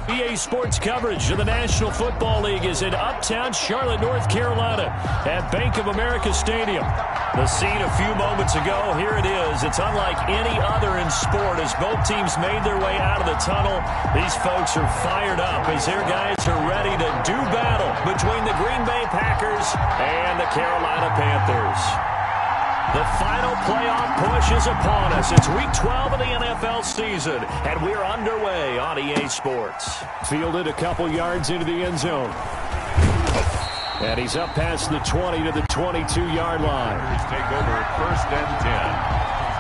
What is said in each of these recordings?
EA Sports coverage of the National Football League is in uptown Charlotte, North Carolina at Bank of America Stadium. The scene a few moments ago, here it is. It's unlike any other in sport as both teams made their way out of the tunnel. These folks are fired up as their guys are ready to do battle between the Green Bay Packers and the Carolina Panthers. The final playoff push is upon us. It's Week 12 of the NFL season, and we're underway on EA Sports. Fielded a couple yards into the end zone. And he's up past the 20 to the 22-yard line. Take over 1st and 10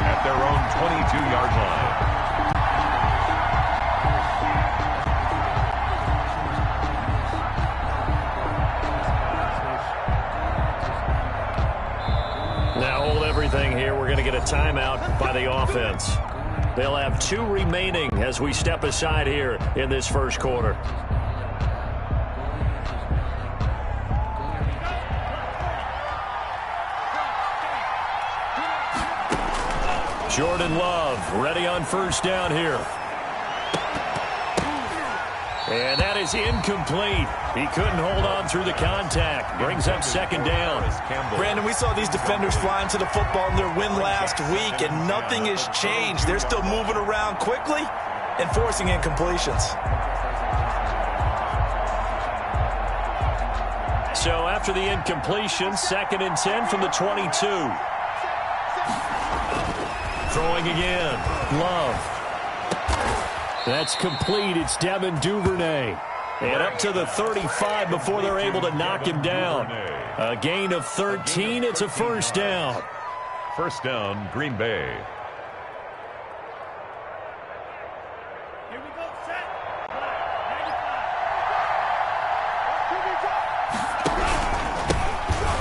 at their own 22-yard line. Here, we're going to get a timeout by the offense. They'll have 2 remaining as we step aside here in this first quarter. Jordan Love ready on first down here. And that is incomplete. He couldn't hold on through the contact. Brings up second down. Brandon, we saw these defenders flying to the football in their win last week, and nothing has changed. They're still moving around quickly and forcing incompletions. So after the incompletion, 2nd and 10 from the 22. Throwing again. Love. That's complete. It's Devin Duvernay. And up to the 35 before they're able to knock him down. A gain of 13. It's a first down. First down, Green Bay. Here we go, set.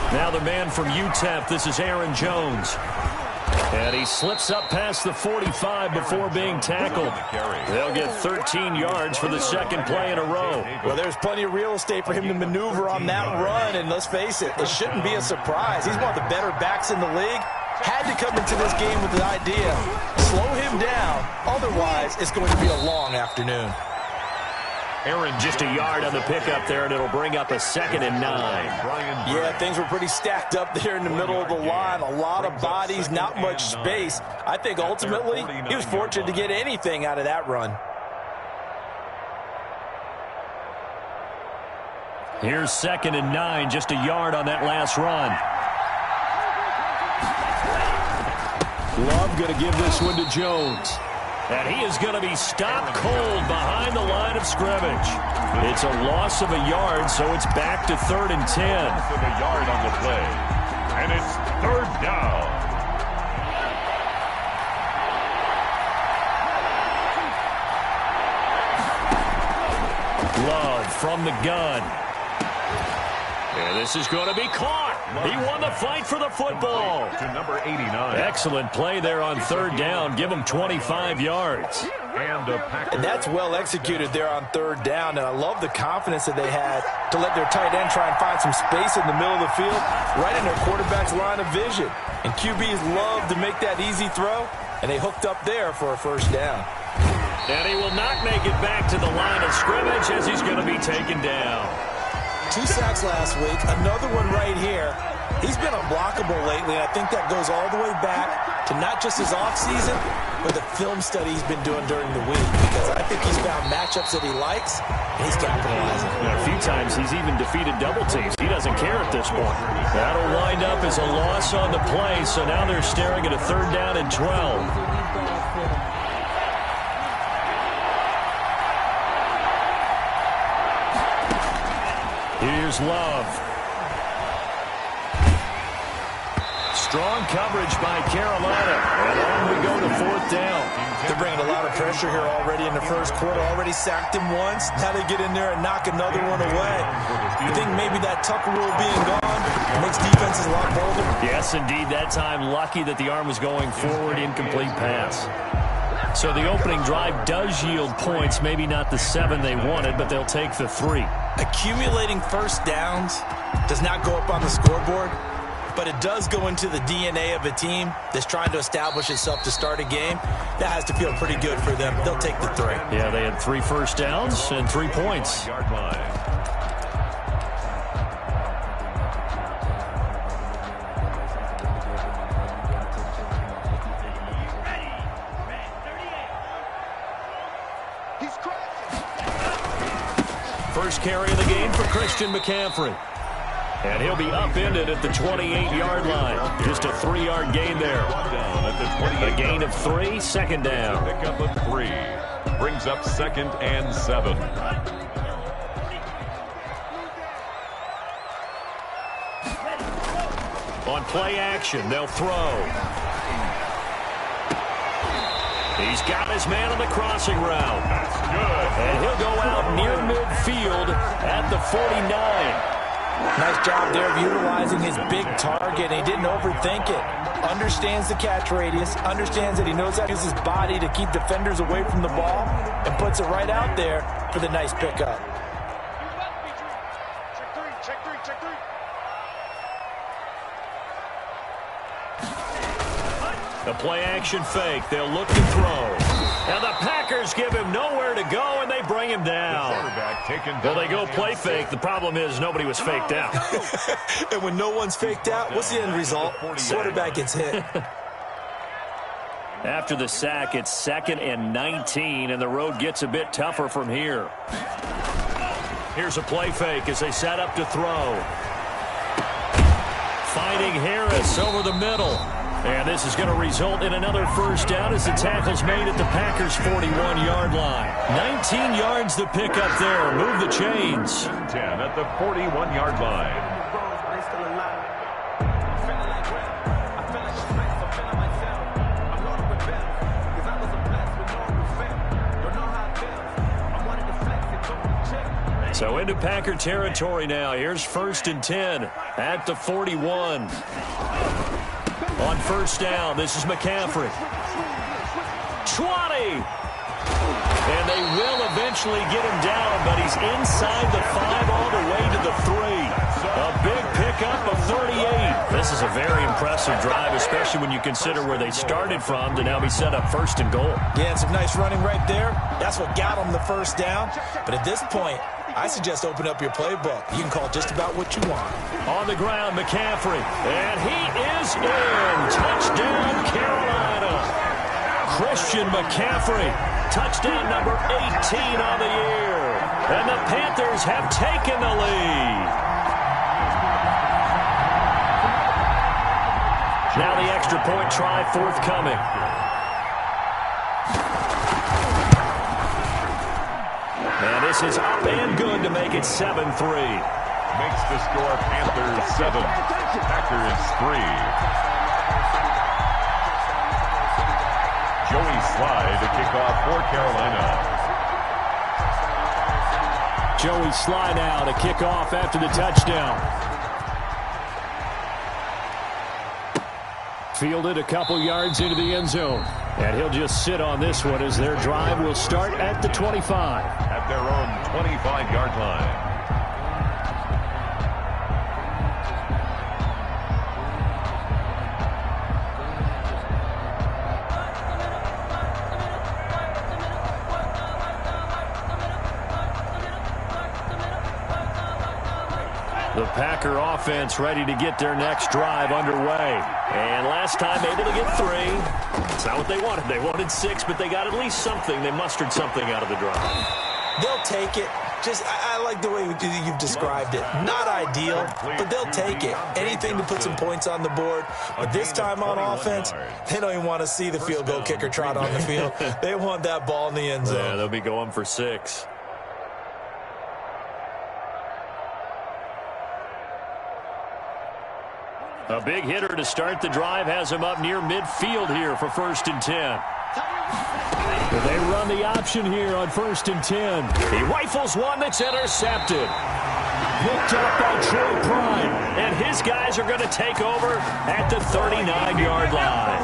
95. Now the man from UTEP. This is Aaron Jones. And he slips up past the 45 before being tackled. They'll get 13 yards for the second play in a row. Well, there's plenty of real estate for him to maneuver on that run, and let's face it, it shouldn't be a surprise. He's one of the better backs in the league. Had to come into this game with the idea, slow him down, otherwise it's going to be a long afternoon. Aaron just a yard on the pickup there, and it'll bring up a 2nd and 9. Yeah, things were pretty stacked up there in the middle of the line. A lot of bodies, not much space. I think ultimately he was fortunate to get anything out of that run. Here's 2nd and 9, just a yard on that last run. Love going to give this one to Jones. And he is going to be stopped cold behind the line of scrimmage. It's a loss of a yard, so it's back to 3rd and 10. Loss of a yard on the play. And it's 3rd down. Love from the gun. And this is going to be caught. He won the fight for the football. To number 89. Excellent play there on 3rd down. Give him 25 yards. And that's well executed there on 3rd down. And I love the confidence that they had to let their tight end try and find some space in the middle of the field, right in their quarterback's line of vision. And QBs love to make that easy throw, and they hooked up there for a first down. And he will not make it back to the line of scrimmage as he's going to be taken down. 2 sacks last week, another one right here. He's been unblockable lately, and I think that goes all the way back to not just his offseason, but the film study he's been doing during the week, because I think he's found matchups that he likes, and he's capitalizing. A few times he's even defeated double teams. He doesn't care at this point. That'll wind up as a loss on the play, so now they're staring at a 3rd down and 12. Here's Love. Strong coverage by Carolina. And on we go to 4th down. They're bringing a lot of pressure here already in the first quarter. Already sacked him once. Now they get in there and knock another one away. You think maybe that Tucker rule being gone makes defenses a lot bolder? Yes, indeed. That time, lucky that the arm was going forward. Incomplete pass. So the opening drive does yield points. Maybe not the 7 they wanted, but they'll take the 3. Accumulating first downs does not go up on the scoreboard, but it does go into the DNA of a team that's trying to establish itself to start a game. That has to feel pretty good for them. They'll take the 3. Yeah, they had 3 first downs and 3 points. Yard line. First carry of the game for Christian McCaffrey. And he'll be upended at the 28-yard line. Just a 3-yard gain there. Down at the 28. A gain of 3, second down. Pick up of 3. Brings up 2nd and 7. On play action, they'll throw. He's got his man on the crossing route. That's good. And he'll go out near midfield at the 49. Nice job there of utilizing his big target. He didn't overthink it. Understands the catch radius. Understands that he knows how to use his body to keep defenders away from the ball. And puts it right out there for the nice pickup. Check three. A play-action fake. They'll look to throw. And the Packers give him nowhere to go, and they bring him down. Well, they go play fake. The problem is nobody was faked out. And when no one's faked out, what's the end result? Quarterback gets hit. After the sack, it's 2nd and 19, and the road gets a bit tougher from here. Here's a play fake as they set up to throw. Finding Harris over the middle. And this is going to result in another first down as the tackle's made at the Packers' 41-yard line. 19 yards to pick up there. Move the chains. 10 at the 41-yard line. So into Packer territory now. Here's 1st and 10 at the 41. On first down, this is McCaffrey. 20! And they will eventually get him down, but he's inside the 5 all the way to the 3. A big pickup of 38. This is a very impressive drive, especially when you consider where they started from to now be set up 1st and goal. Yeah, and some nice running right there. That's what got them the first down. But at this point, I suggest open up your playbook. You can call just about what you want. On the ground, McCaffrey. And he is in. Touchdown, Carolina. Christian McCaffrey. Touchdown number 18 on the year. And the Panthers have taken the lead. Now the extra point try forthcoming. And this is up and good to make it 7-3. Makes the score Panthers 7, Packers 3. Joey Slye to kick off for Carolina. Joey Slye now to kick off after the touchdown. Fielded a couple yards into the end zone. And he'll just sit on this one as their drive will start at the 25. At their own 25-yard line. The Packer offense ready to get their next drive underway. And last time able to get 3. That's not what they wanted. They wanted 6, but they got at least something. They mustered something out of the drive. They'll take it. I like the way you've described it. Not ideal, but they'll take it. Anything to put some points on the board. But this time on offense, they don't even want to see the field goal kicker trot on the field. They want that ball in the end zone. Yeah, they'll be going for 6. A big hitter to start the drive has him up near midfield here for 1st and 10. They run the option here on 1st and 10. He rifles one that's intercepted. Picked up by Troy Prime. And his guys are going to take over at the 39-yard line.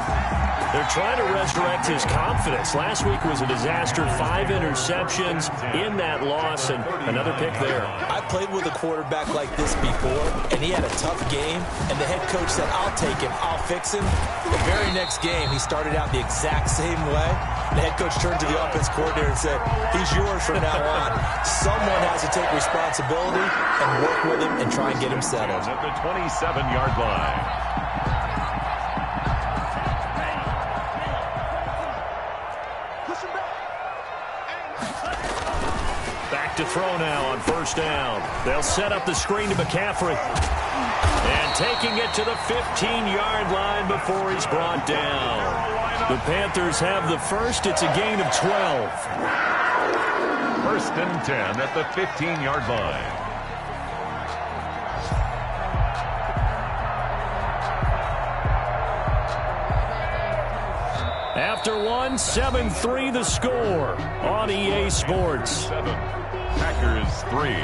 They're trying to resurrect his confidence. Last week was a disaster. 5 interceptions in that loss, and another pick there. I played with a quarterback like this before, and he had a tough game, and the head coach said, I'll take him, I'll fix him. The very next game, he started out the exact same way. The head coach turned to the offense coordinator and said, he's yours from now on. Someone has to take responsibility and work with him and try and get him settled. At the 27-yard line. Back to throw now on first down. They'll set up the screen to McCaffrey. And taking it to the 15-yard line before he's brought down. The Panthers have the first. It's a gain of 12. First and 10 at the 15-yard line. After one, 7-3 the score on EA Sports. 7. Packers 3.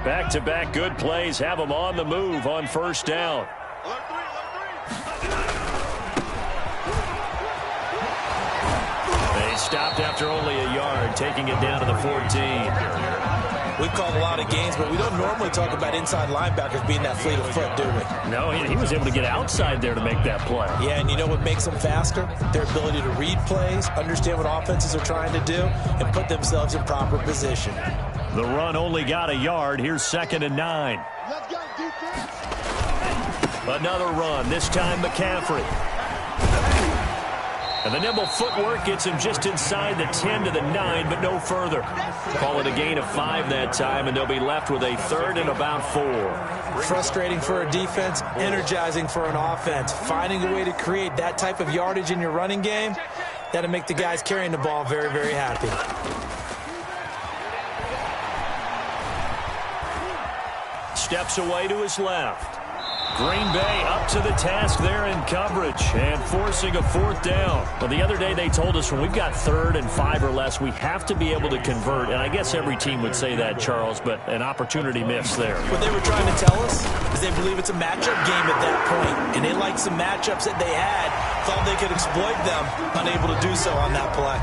Back-to-back good plays have them on the move on first down. They stopped after only a yard, taking it down to the 14. We've called a lot of games, but we don't normally talk about inside linebackers being that fleet of foot, do we? No, he was able to get outside there to make that play. Yeah, and you know what makes them faster? Their ability to read plays, understand what offenses are trying to do, and put themselves in proper position. The run only got a yard. Here's 2nd and 9. Let's go, defense. Another run, this time McCaffrey. And the nimble footwork gets him just inside the 10 to the 9, but no further. Call it a gain of 5 that time, and they'll be left with a 3rd and about 4. Frustrating for a defense, energizing for an offense. Finding a way to create that type of yardage in your running game, that'll make the guys carrying the ball very, very happy. Steps away to his left. Green Bay up to the task there in coverage and forcing a 4th down. Well, the other day they told us when we've got 3rd and 5 or less, we have to be able to convert. And I guess every team would say that, Charles, but an opportunity miss there. What they were trying to tell us is they believe it's a matchup game at that point. And they liked some matchups that they had, thought they could exploit them, unable to do so on that play.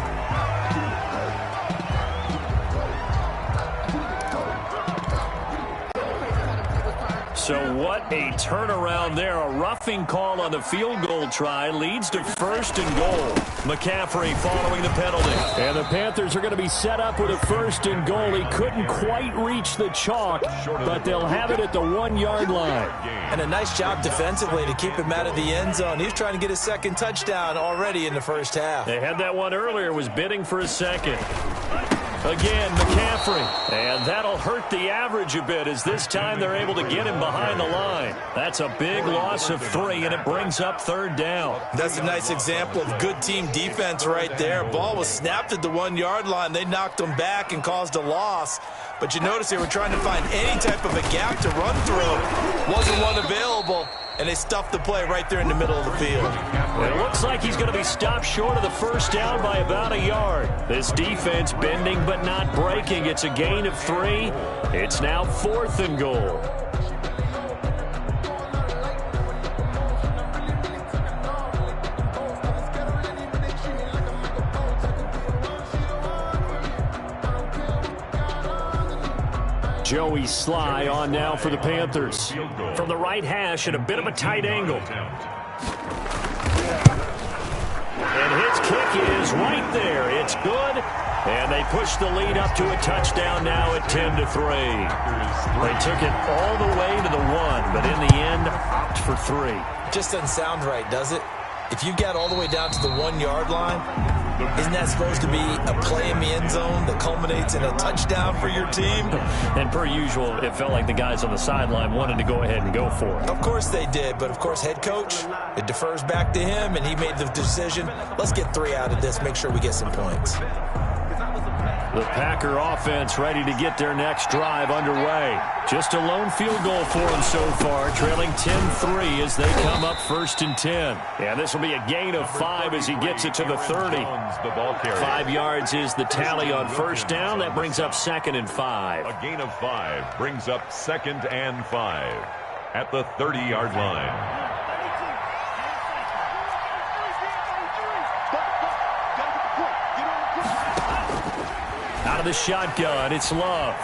So what a turnaround there. A roughing call on the field goal try leads to 1st and goal. McCaffrey following the penalty. And the Panthers are going to be set up with a 1st and goal. He couldn't quite reach the chalk, but they'll have it at the 1-yard line. And a nice job defensively to keep him out of the end zone. He was trying to get his 2nd touchdown already in the first half. They had that one earlier, was bidding for a 2nd. Again, McCaffrey. And that'll hurt the average a bit as this time they're able to get him behind the line. That's a big loss of 3, and it brings up 3rd down. That's a nice example of good team defense right there. Ball was snapped at the 1-yard line. They knocked him back and caused a loss. But you notice they were trying to find any type of a gap to run through. Wasn't one available, and they stuffed the play right there in the middle of the field. It looks like he's going to be stopped short of the 1st down by about a yard. This defense bending but not breaking. It's a gain of 3. It's now 4th and goal. Joey Sly on now for the Panthers. From the right hash at a bit of a tight angle. And his kick is right there. It's good. And they push the lead up to a touchdown now at 10-3. They took it all the way to the 1, but in the end, opt for 3. Just doesn't sound right, does it? If you got all the way down to the 1-yard line, isn't that supposed to be a play in the end zone that culminates in a touchdown for your team? And per usual, it felt like the guys on the sideline wanted to go ahead and go for it. Of course they did, but of course head coach, it defers back to him, and he made the decision, let's get 3 out of this, make sure we get some points. The Packer offense ready to get their next drive underway. Just a lone field goal for them so far, trailing 10-3 as they come up 1st and 10. And this will be a gain of 5 as he gets it to the 30. 5 yards is the tally on 1st down. That brings up 2nd and 5. A gain of 5 brings up 2nd and 5 at the 30-yard line. Out of the shotgun, it's Love.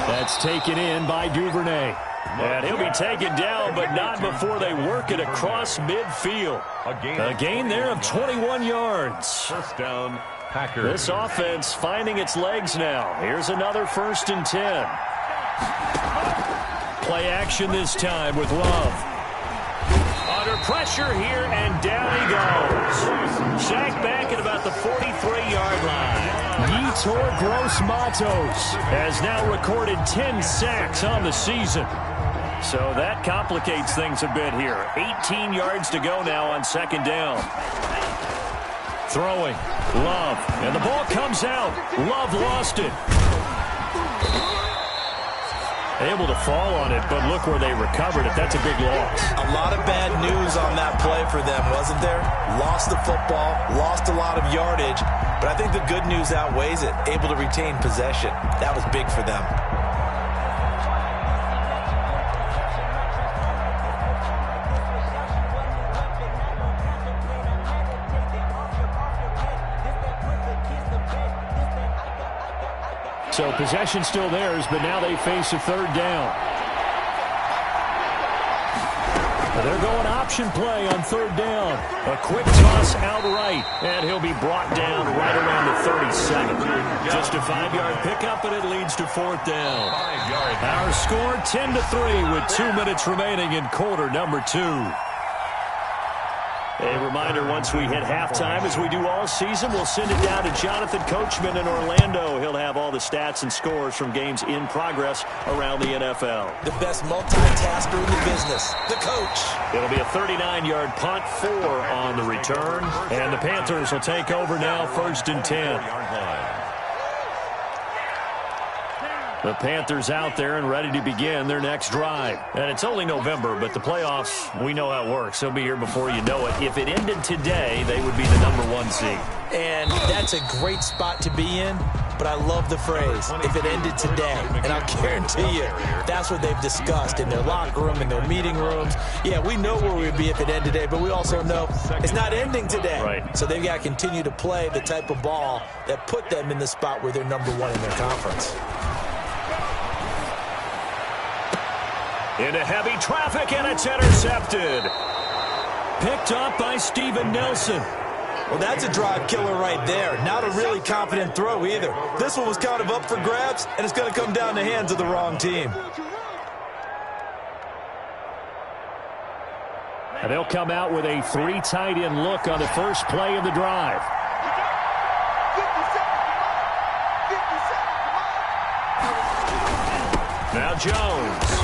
That's taken in by Duvernay. And he'll be taken down, but not before they work it across midfield. A gain there of 21 yards. First down, Packers. This offense finding its legs now. Here's another 1st and 10. Play action this time with Love. Under pressure here, and down he goes. Sacked back at about the 43-yard line. Yetur Gross-Matos has now recorded 10 sacks on the season. So that complicates things a bit here. 18 yards to go now on 2nd down. Throwing. Love. And the ball comes out. Love lost it. Able to fall on it, but look where they recovered it. That's a big loss. A lot of bad news on that play for them, wasn't there? Lost the football, lost a lot of yardage, but I think the good news outweighs it. Able to retain possession. That was big for them. So possession still theirs, but now they face a 3rd down. They're going option play on 3rd down. A quick toss outright, and he'll be brought down right around the 32nd. Just a 5-yard pickup, and it leads to 4th down. Our score 10-3 with 2 minutes remaining in quarter number 2. A reminder, once we hit halftime, as we do all season, we'll send it down to Jonathan Coachman in Orlando. He'll have all the stats and scores from games in progress around the NFL. The best multitasker in the business, the coach. It'll be a 39-yard punt, 4 on the return. And the Panthers will take over now, 1st and 10. The Panthers out there and ready to begin their next drive. And it's only November, but the playoffs, we know how it works. They'll be here before you know it. If it ended today, they would be the number 1 seed. And that's a great spot to be in, but I love the phrase, if it ended today. And I'll guarantee you, that's what they've discussed in their locker room, in their meeting rooms. Yeah, we know where we'd be if it ended today, but we also know it's not ending today. Right. So they've got to continue to play the type of ball that put them in the spot where they're number 1 in their conference. Into heavy traffic, and it's intercepted. Picked up by Steven Nelson. Well, that's a drive killer right there. Not a really confident throw either. This one was kind of up for grabs, and it's going to come down the hands of the wrong team. And they'll come out with a 3 tight end look on the first play of the drive. Now Jones.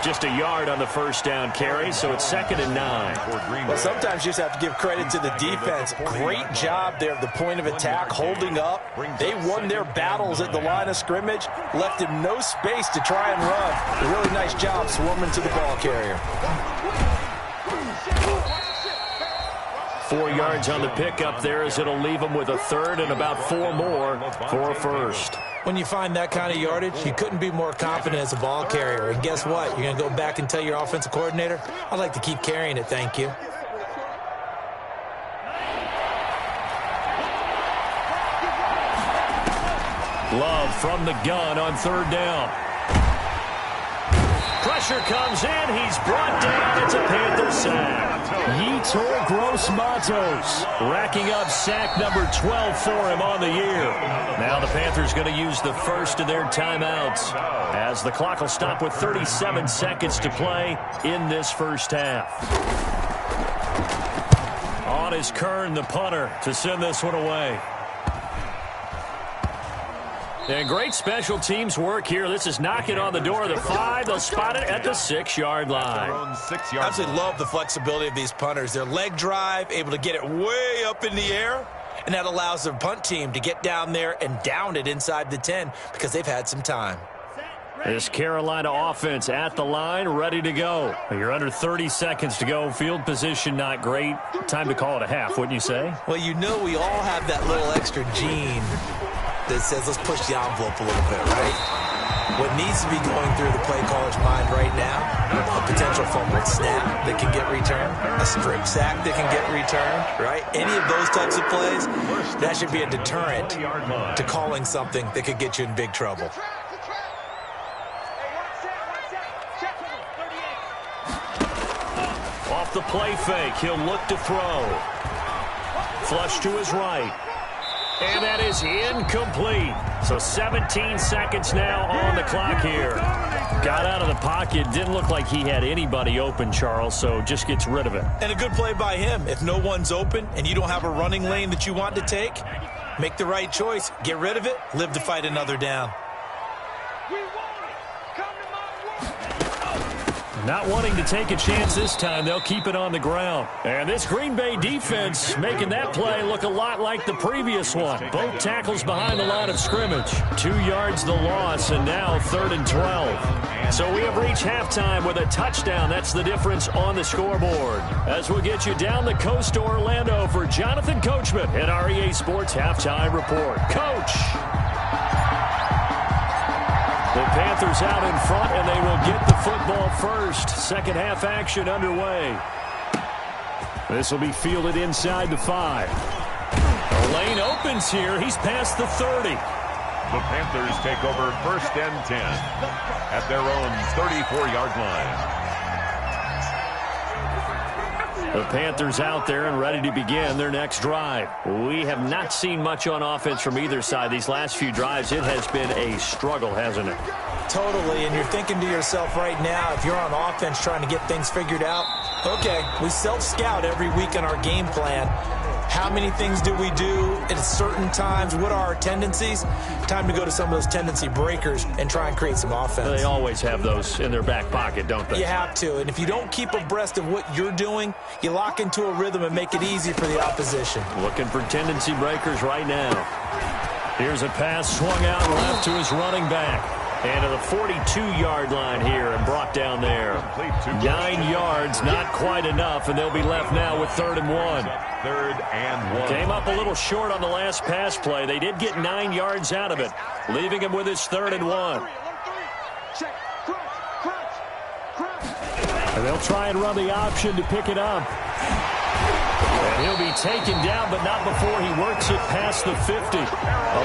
Just a yard on the first down carry, so it's 2nd and 9. Well, sometimes you just have to give credit to the defense. Great job there at the point of attack, holding up. They won their battles at the line of scrimmage, left him no space to try and run. A really nice job swarming to the ball carrier. 4 yards on the pickup there, as it'll leave them with a 3rd and about 4 more for a 1st. When you find that kind of yardage, you couldn't be more confident as a ball carrier. And guess what? You're going to go back and tell your offensive coordinator, I'd like to keep carrying it, thank you. Love from the gun on 3rd down. Pressure comes in. He's brought down. It's a Panther sack. Yetur Gross-Matos racking up sack number 12 for him on the year. Now the Panthers going to use the first of their timeouts, as the clock will stop with 37 seconds to play in this first half. On is Kern, the punter, to send this one away. And great special teams work here. This is knocking on the door of the 5. They'll spot it at the 6-yard line. I absolutely love the flexibility of these punters. Their leg drive, able to get it way up in the air, and that allows their punt team to get down there and down it inside the 10 because they've had some time. This Carolina offense at the line, ready to go. You're under 30 seconds to go. Field position not great. Time to call it a half, wouldn't you say? Well, you know we all have that little extra gene that says let's push the envelope a little bit, right? What needs to be going through the play caller's mind right now, a potential fumbled snap that can get returned, a strip sack that can get returned, right? Any of those types of plays, that should be a deterrent to calling something that could get you in big trouble. Off the play fake, he'll look to throw. Flush to his right. And that is incomplete. So 17 seconds now on the clock here. Got out of the pocket. Didn't look like he had anybody open, Charles, so just gets rid of it. And a good play by him. If no one's open and you don't have a running lane that you want to take, make the right choice. Get rid of it. Live to fight another down. Not wanting to take a chance this time, they'll keep it on the ground. And this Green Bay defense making that play look a lot like the previous one. Both tackles behind the line of scrimmage. 2 yards the loss, and now 3rd and 12. So we have reached halftime with a touchdown. That's the difference on the scoreboard. As we'll get you down the coast to Orlando for Jonathan Coachman at our EA Sports Halftime Report. Coach! The Panthers out in front, and they will get the football first. Second half action underway. This will be fielded inside the 5. The lane opens here. He's past the 30. The Panthers take over 1st and 10 at their own 34-yard line. The Panthers out there and ready to begin their next drive. We have not seen much on offense from either side. These last few drives, it has been a struggle, hasn't it? Totally, and you're thinking to yourself right now, if you're on offense trying to get things figured out, okay, we self-scout every week in our game plan. How many things do we do at certain times? What are our tendencies? Time to go to some of those tendency breakers and try and create some offense. They always have those in their back pocket, don't they? You have to, and if you don't keep abreast of what you're doing, you lock into a rhythm and make it easy for the opposition. Looking for tendency breakers right now. Here's a pass swung out left to his running back. And to the 42-yard line here and brought down there. 9 yards, not quite enough, and they'll be left now with 3rd and 1. 3rd and 1. Came up a little short on the last pass play. They did get 9 yards out of it, leaving him with his 3rd and 1. And they'll try and run the option to pick it up. And he'll be taken down, but not before he works it past the 50.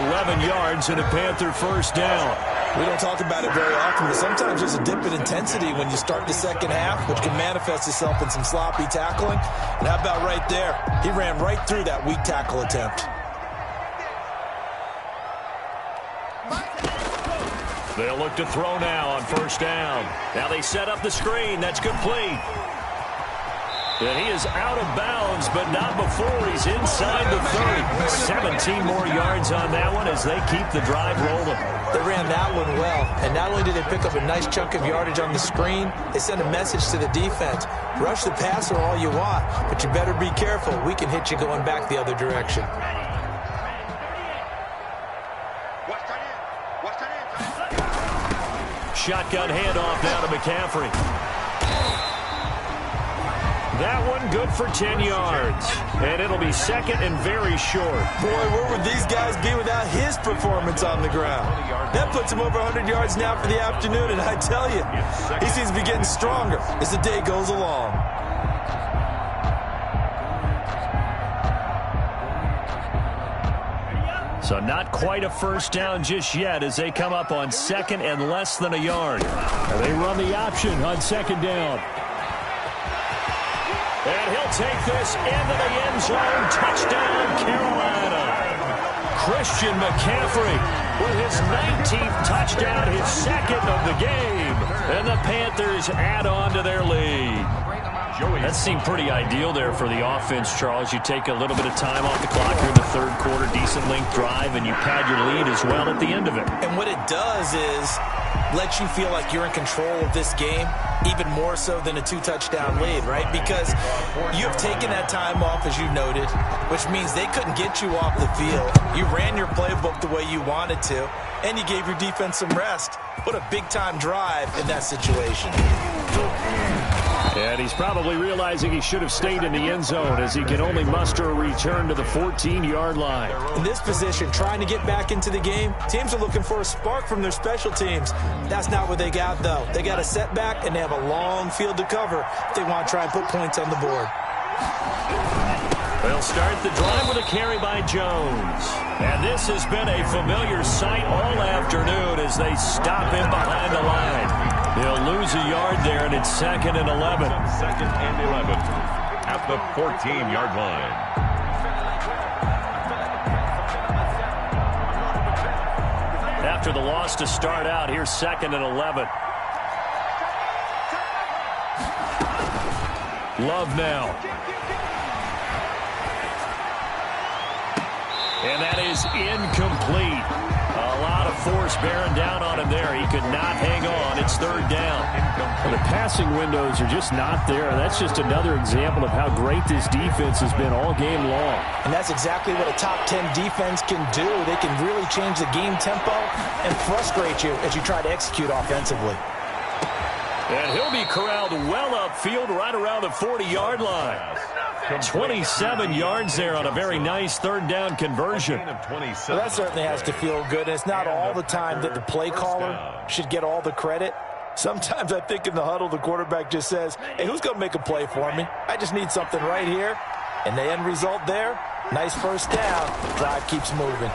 11 yards and a Panther first down. We don't talk about it very often, but sometimes there's a dip in intensity when you start the second half, which can manifest itself in some sloppy tackling. And how about right there? He ran right through that weak tackle attempt. They'll look to throw now on first down. Now they set up the screen. That's complete. And he is out of bounds, but not before he's inside the 30. 17 more yards on that one as they keep the drive rolling. They ran that one well, and not only did they pick up a nice chunk of yardage on the screen, they sent a message to the defense. Rush the passer all you want, but you better be careful. We can hit you going back the other direction. Shotgun handoff now to McCaffrey. That one good for 10 yards. And it'll be second and very short. Boy, where would these guys be without his performance on the ground? That puts him over 100 yards now for the afternoon, and I tell you, he seems to be getting stronger as the day goes along. So not quite a first down just yet as they come up on second and less than a yard. And they run the option on second down. And he'll take this into the end zone. Touchdown, Carolina. Christian McCaffrey with his 19th touchdown, his second of the game. And the Panthers add on to their lead. That seemed pretty ideal there for the offense, Charles. You take a little bit of time off the clock here in the third quarter, decent length drive, and you pad your lead as well at the end of it. And what it does is let you feel like you're in control of this game, even more so than a 2-touchdown lead, right? Because you've taken that time off, as you noted, which means they couldn't get you off the field. You ran your playbook the way you wanted to. and you gave your defense some rest. What a big-time drive in that situation. And he's probably realizing he should have stayed in the end zone as he can only muster a return to the 14-yard line. In this position, trying to get back into the game, teams are looking for a spark from their special teams. That's not what they got, though. They got a setback, and they have a long field to cover if they want to try and put points on the board. They'll start the drive with a carry by Jones. And this has been a familiar sight all afternoon as they stop him behind the line. He'll lose a yard there, and it's 2nd and 11. 2nd and 11 at the 14-yard line. After the loss to start out, here's 2nd and 11. Love now. And that is incomplete. A lot of force bearing down on him there. He could not hang on. It's 3rd down. The passing windows are just not there. That's just another example of how great this defense has been all game long. And that's exactly what a top 10 defense can do. They can really change the game tempo and frustrate you as you try to execute offensively. And he'll be corralled well upfield right around the 40-yard line. 27 yards there on a very nice 3rd down conversion. Well, that certainly has to feel good. And it's not all the time that the play caller should get all the credit. Sometimes I think in the huddle, the quarterback just says, hey, who's going to make a play for me? I just need something right here. And the end result there, nice 1st down. The drive keeps moving.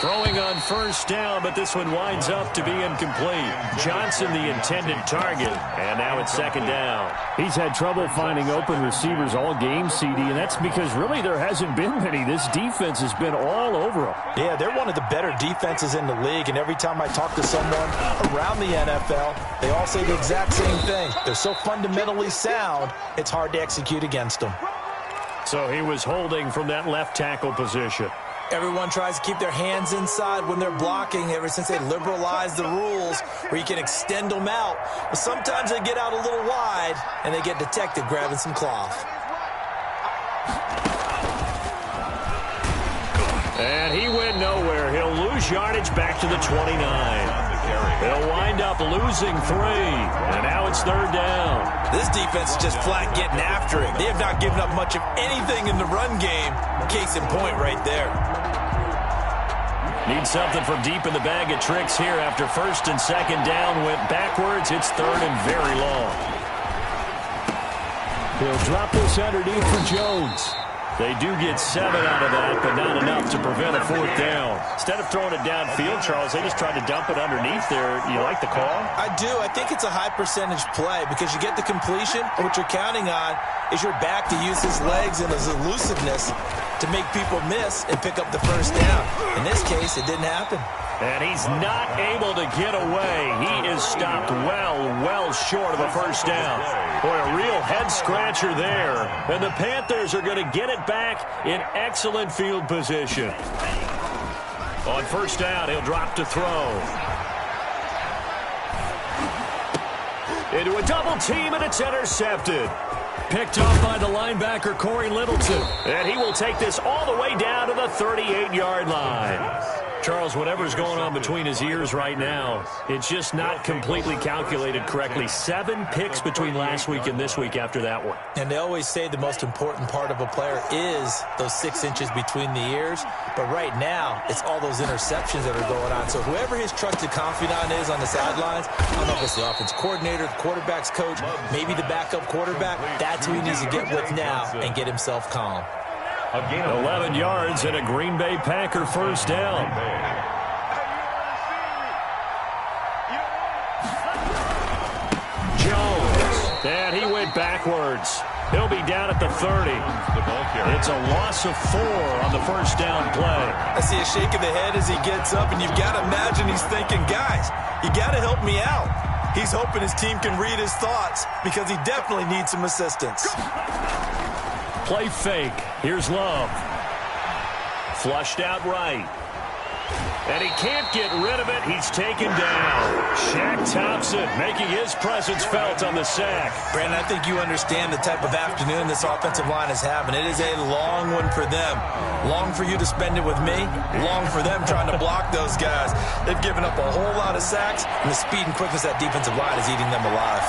Throwing on 1st down, but this one winds up to be incomplete. Johnson, the intended target, and now it's 2nd down. He's had trouble finding open receivers all game, CD, and that's because really there hasn't been many. This defense has been all over them. Yeah, they're one of the better defenses in the league, and every time I talk to someone around the NFL, they all say the exact same thing. They're so fundamentally sound, it's hard to execute against them. So he was holding from that left tackle position. Everyone tries to keep their hands inside when they're blocking ever since they liberalized the rules where you can extend them out. But sometimes they get out a little wide and they get detected grabbing some cloth. And he went nowhere. He'll lose yardage back to the 29. They'll wind up losing 3. And now it's 3rd down. This defense is just flat getting after it. They have not given up much of anything in the run game. Case in point right there. Need something from deep in the bag of tricks here after 1st and 2nd down went backwards. It's 3rd and very long. He'll drop this underneath for Jones. They do get 7 out of that, but not enough to prevent a 4th down. Instead of throwing it downfield, Charles, they just tried to dump it underneath there. You like the call? I do. I think it's a high percentage play because you get the completion, and what you're counting on is your back to use his legs and his elusiveness to make people miss and pick up the 1st down. In this case, it didn't happen. And he's not able to get away. He is stopped well short of a 1st down. Boy, a real head-scratcher there. And the Panthers are going to get it back in excellent field position. On 1st down, he'll drop to throw. Into a double team, and it's intercepted. Picked off by the linebacker, Corey Littleton. And he will take this all the way down to the 38-yard line. Charles, whatever's going on between his ears right now, it's just not completely calculated correctly. 7 picks between last week and this week after that one. And they always say the most important part of a player is those 6 inches between the ears. But right now, it's all those interceptions that are going on. So whoever his trusted confidant is on the sidelines, I don't know if it's the offense coordinator, the quarterback's coach, maybe the backup quarterback, that's who he needs to get with now and get himself calm. 11 yards and a Green Bay Packer 1st down. Jones. And he went backwards. He'll be down at the 30. It's a loss of 4 on the 1st down play. I see a shake of the head as he gets up, and you've got to imagine he's thinking, guys, you got to help me out. He's hoping his team can read his thoughts because he definitely needs some assistance. Play fake. Here's Love. Flushed out right. And he can't get rid of it. He's taken down. Shaq Thompson making his presence felt on the sack. Brandon, I think you understand the type of afternoon this offensive line is having. It is a long one for them. Long for you to spend it with me. Long for them trying to block those guys. They've given up a whole lot of sacks, and the speed and quickness of that defensive line is eating them alive.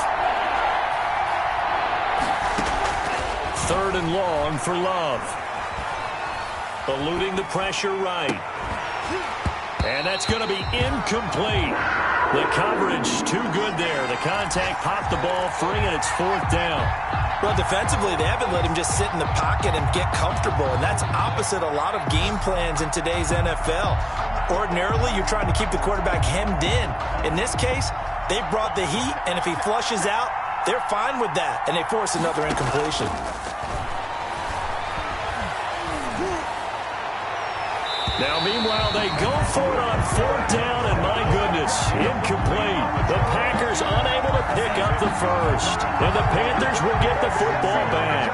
3rd and long for Love. Eluding the pressure right. And that's going to be incomplete. The coverage too good there. The contact popped the ball free, and it's 4th down. Well, defensively, they haven't let him just sit in the pocket and get comfortable, and that's opposite a lot of game plans in today's NFL. Ordinarily, you're trying to keep the quarterback hemmed in. In this case, they brought the heat, and if he flushes out, they're fine with that, and they force another incompletion. Now, meanwhile, they go for it on 4th down, and my goodness, incomplete. The Packers unable to pick up the first, and the Panthers will get the football back.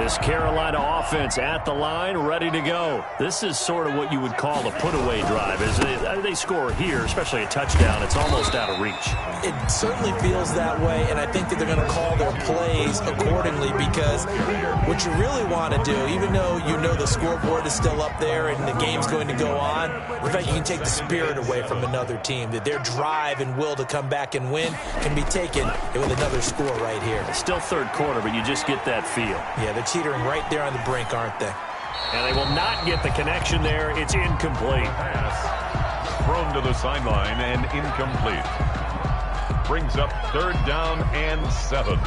This Carolina offense at the line, ready to go. This is sort of what you would call a put-away drive. As they score here, especially a touchdown, it's almost out of reach. It certainly feels that way, and I think that they're going to call their plays accordingly, because what you really want to do, even though you know the scoreboard is still up there and the game's going to go on, in fact, you can take the spirit away from another team, that their drive and will to come back and win can be taken with another score right here. It's still 3rd quarter, but you just get that feel. Yeah, they're teetering right there on the brink, aren't they? And they will not get the connection there. It's incomplete. Pass thrown to the sideline and incomplete. Brings up 3rd down and 7.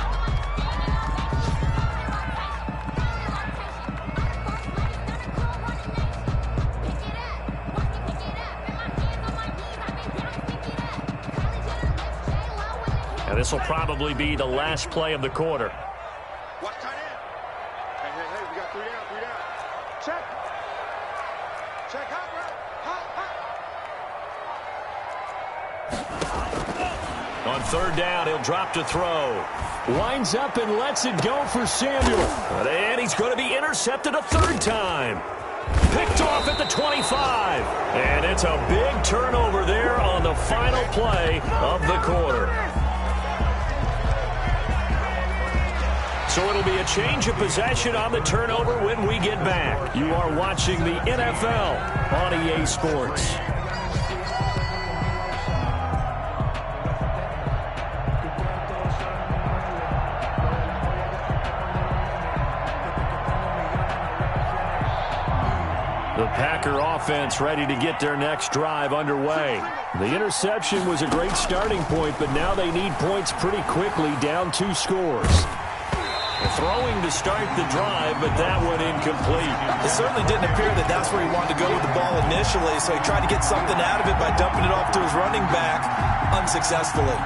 And this will probably be the last play of the quarter. Watch tight end. Hey, we got 3 down, 3 down. Check. Check, hot, bro. Hot. On 3rd down, he'll drop to throw. Winds up and lets it go for Samuel. And he's going to be intercepted a 3rd time. Picked off at the 25. And it's a big turnover there on the final play of the quarter. So it'll be a change of possession on the turnover when we get back. You are watching the NFL on EA Sports. The Packer offense ready to get their next drive underway. The interception was a great starting point, but now they need points pretty quickly, down 2 scores. Throwing to start the drive, but that one incomplete. It certainly didn't appear that that's where he wanted to go with the ball initially, so he tried to get something out of it by dumping it off to his running back unsuccessfully.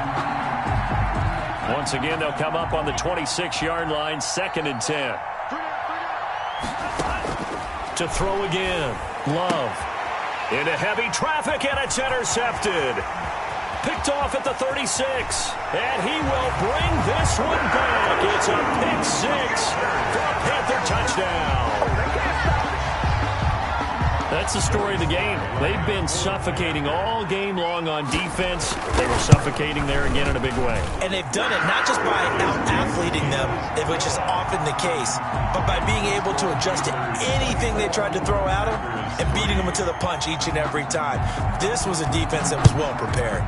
Once again, they'll come up on the 26-yard line, 2nd and 10. To throw again, Love. Into heavy traffic, and it's intercepted. Picked off at the 36, and he will bring this one back. It's a pick 6 for a Panther touchdown. That's the story of the game. They've been suffocating all game long on defense. They were suffocating there again in a big way. And they've done it not just by out-athleting them, which is often the case, but by being able to adjust to anything they tried to throw at them and beating them to the punch each and every time. This was a defense that was well prepared.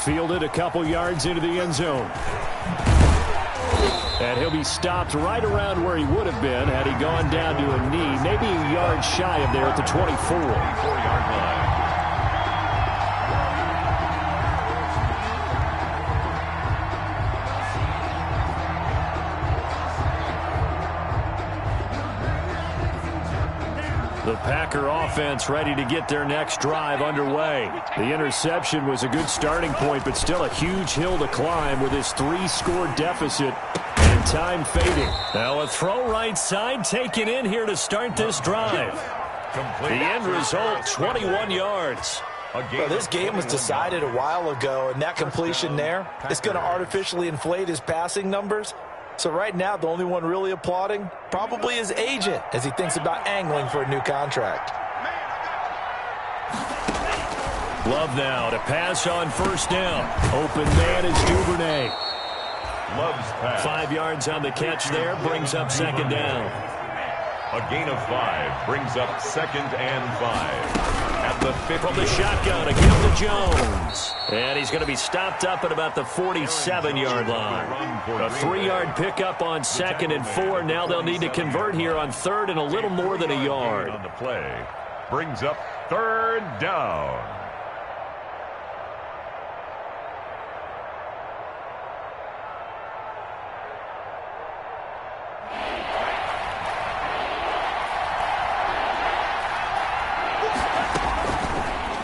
Fielded a couple yards into the end zone. And he'll be stopped right around where he would have been had he gone down to a knee, maybe a yard shy of there at the 24-yard line. The Packer offense ready to get their next drive underway. The interception was a good starting point, but still a huge hill to climb with his 3-score deficit and time fading. Now a throw right side taken in here to start this drive. Complete. The end result, 21 yards. Well, this game was decided a while ago, and that completion there is going to artificially inflate his passing numbers. So right now, the only one really applauding probably his agent as he thinks about angling for a new contract. Love now to pass on first down. Open man is Duvernay. Love's pass. 5 yards on the catch there, brings up second down. A gain of 5 brings up 2nd and 5. At the 50. From the shotgun, a give to Jones. And he's going to be stopped up at about the 47-yard line. A 3-yard pickup on 2nd and 4. Now they'll need to convert here on 3rd and a little more than a yard. On the play. Brings up 3rd down.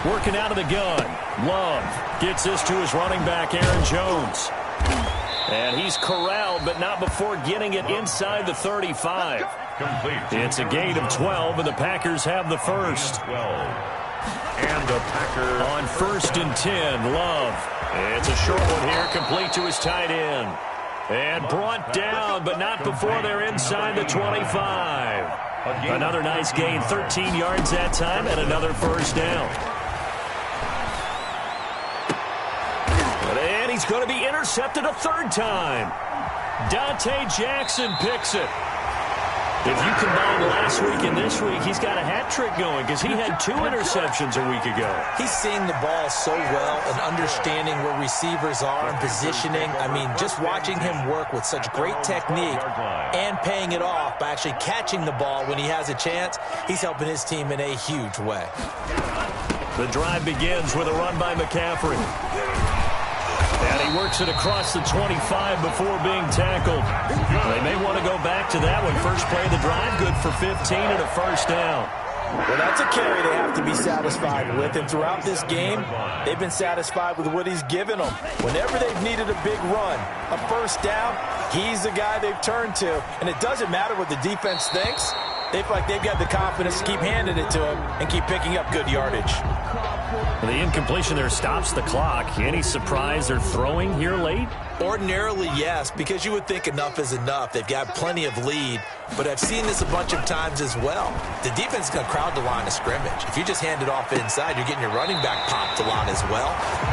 Working out of the gun. Love gets this to his running back, Aaron Jones. And he's corralled, but not before getting it inside the 35. Complete. It's a gain of 12, and the Packers have the first. 12. And the Packers on 1st and 10, Love. It's a short one here, complete to his tight end. And brought down, but not before they're inside the 25. Another nice gain, 13 yards that time, and another first down. And he's going to be intercepted a 3rd time. Dante Jackson picks it. If you combine last week and this week, he's got a hat trick going because he had 2 interceptions a week ago. He's seeing the ball so well and understanding where receivers are and positioning. I mean, just watching him work with such great technique and paying it off by actually catching the ball when he has a chance, he's helping his team in a huge way. The drive begins with a run by McCaffrey. And he works it across the 25 before being tackled. They may want to go back to that one. First play of the drive, good for 15 and a first down. Well, that's a carry they have to be satisfied with. And throughout this game, they've been satisfied with what he's given them. Whenever they've needed a big run, a first down, he's the guy they've turned to. And it doesn't matter what the defense thinks. They feel like they've got the confidence to keep handing it to him and keep picking up good yardage. The incompletion there stops the clock. Any surprise they're throwing here late? Ordinarily, yes, because you would think enough is enough. They've got plenty of lead, but I've seen this a bunch of times as well. The defense is going to crowd the line of scrimmage. If you just hand it off inside, you're getting your running back popped a lot as well.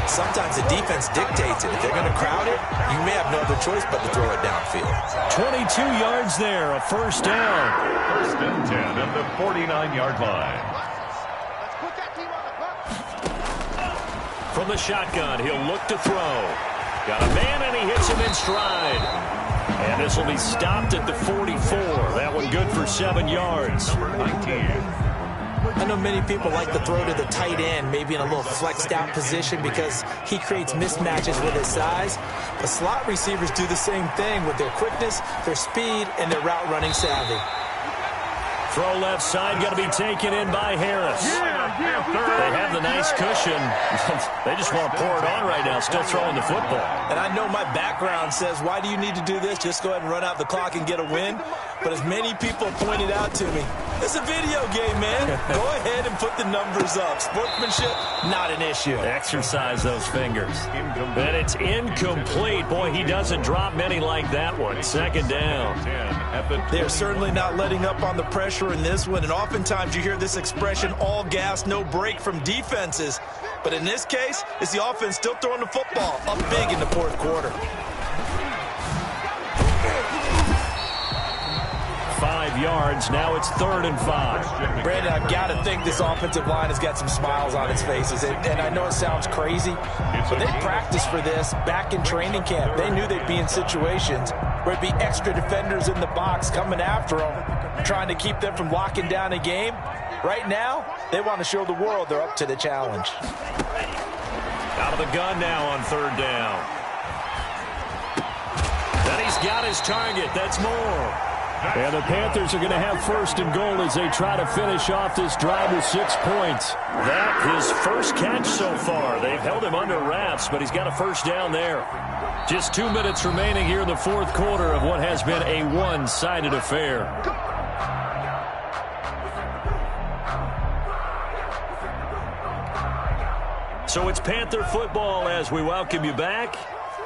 Sometimes the defense dictates it. If they're going to crowd it, you may have no other choice but to throw it downfield. 22 yards there, a first down. 1st and 10 at the 49-yard line. From the shotgun, he'll look to throw. Got a man, and he hits him in stride. And this will be stopped at the 44. That one good for 7 yards. Number 19. I know many people like to throw to the tight end, maybe in a little flexed out position because he creates mismatches with his size. But slot receivers do the same thing with their quickness, their speed, and their route running savvy. Throw left side, got to be taken in by Harris. They have the nice cushion. They just want to pour it on right now, still throwing the football. And I know my background says, why do you need to do this? Just go ahead and run out the clock and get a win. But as many people pointed out to me, it's a video game, man. Go ahead and put the numbers up. Sportsmanship, not an issue. Exercise those fingers. And it's incomplete. Boy, he doesn't drop many like that one. 2nd down. They're certainly not letting up on the pressure in this one. And oftentimes you hear this expression, all gas, no break from defenses. But in this case, it's the offense still throwing the football up big in the 4th quarter. 5 yards. Now it's 3rd and 5. Brandon, I've got to think this offensive line has got some smiles on its faces. And I know it sounds crazy, but they practiced for this back in training camp. They knew they'd be in situations where it'd be extra defenders in the box coming after them, trying to keep them from locking down a game. Right now, they want to show the world they're up to the challenge. Out of the gun now on 3rd down. Then he's got his target. That's more. And the Panthers are going to have 1st and goal as they try to finish off this drive with 6 points. That his first catch so far. They've held him under wraps, but he's got a first down there. Just 2 minutes remaining here in the 4th quarter of what has been a one-sided affair. So it's Panther football as we welcome you back.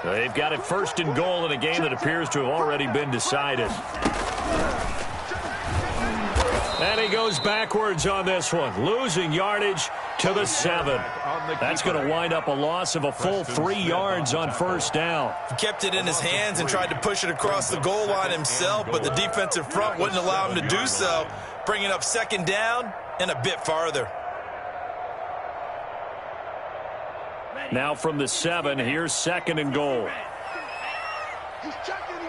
They've got it 1st and goal in a game that appears to have already been decided. And he goes backwards on this one, losing yardage to the 7. That's going to wind up a loss of a full 3 yards on 1st down. He kept it in his hands and tried to push it across the goal line himself, but the defensive front wouldn't allow him to do so, bringing up 2nd down and a bit farther. Now from the 7, here's 2nd and goal. He's checking.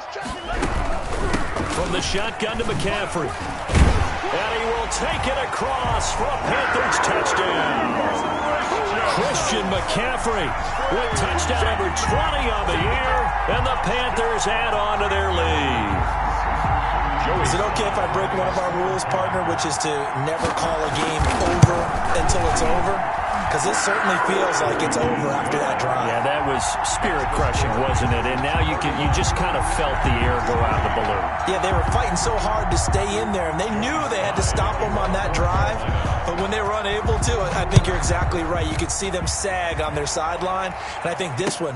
From the shotgun to McCaffrey. And he will take it across for a Panthers touchdown. Christian McCaffrey with touchdown number 20 on the year, and the Panthers add on to their lead. Is it okay if I break one of our rules, partner, which is to never call a game over until it's over? Because this certainly feels like it's over after that drive. Yeah, that was spirit-crushing, wasn't it? And now you just kind of felt the air go out of the balloon. Yeah, they were fighting so hard to stay in there, and they knew they had to stop them on that drive. But when they were unable to, I think you're exactly right. You could see them sag on their sideline, and I think this one